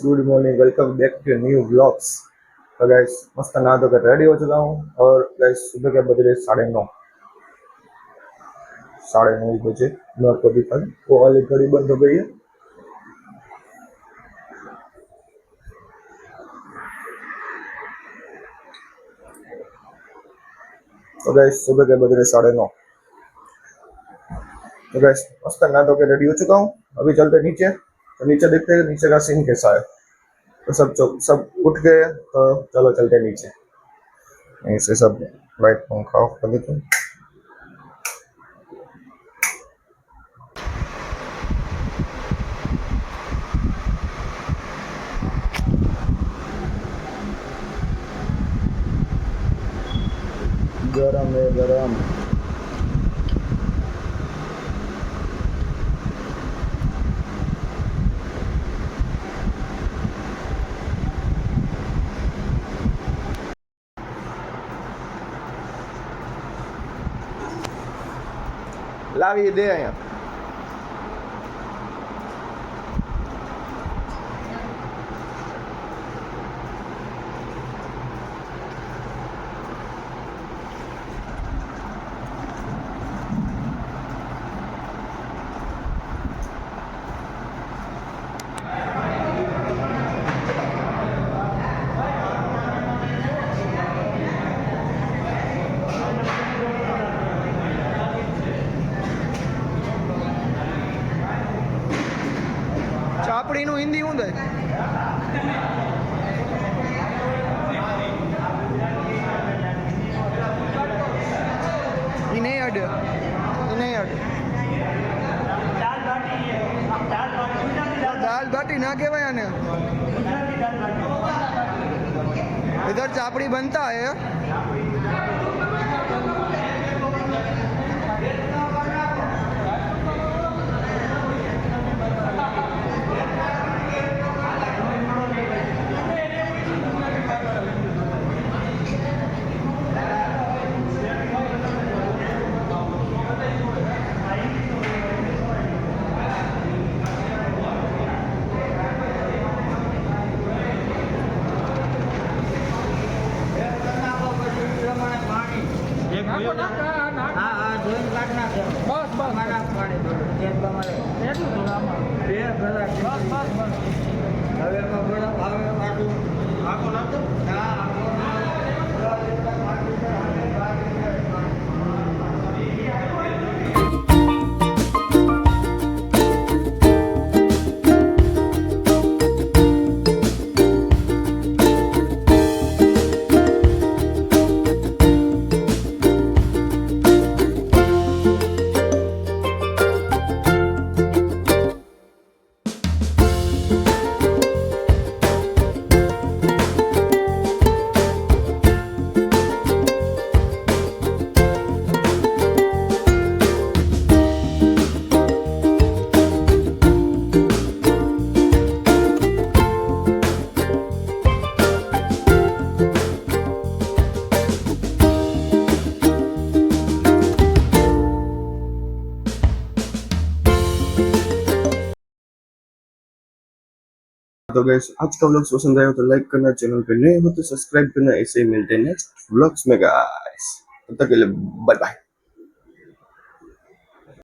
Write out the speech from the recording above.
Good morning, welcome back to new blogs. तो guys मस्त नहा धो कर रेडी हो चुका हूँ और गाइस सुबह के बज रहे 9:30 बजे। मेरे को दिखा वो वाली घड़ी बंद हो गई है। तो गाइस सुबह के बज रहे 9:30। तो गाइस मस्त नहा धो के रेडी हो चुका हूँ। अभी चलते नीचे, तो नीचे देखते हैं नीचे का सीन कैसा है। तो सब उठ गए, तो चलो चलते नीचे। यहीं से सब लाइट पंखा ऑफ कर देते हैं। गरम है गरम। લાવી દે અહીંયા। ચાપડીનું હિન્દી શું થાય? ઈ નહીં અડે, ઈ નહીં અડે। दाल बाटी ना कहवाय आने। इधर चापड़ी बनता है। तो गाइस आज का व्लॉग पसंद आया हो तो लाइक करना, चैनल पे नए हो तो सब्सक्राइब करना। ऐसे ही मिलते हैं नेक्स्ट व्लॉग्स में गाइस। तब तक के लिए बाय बाय।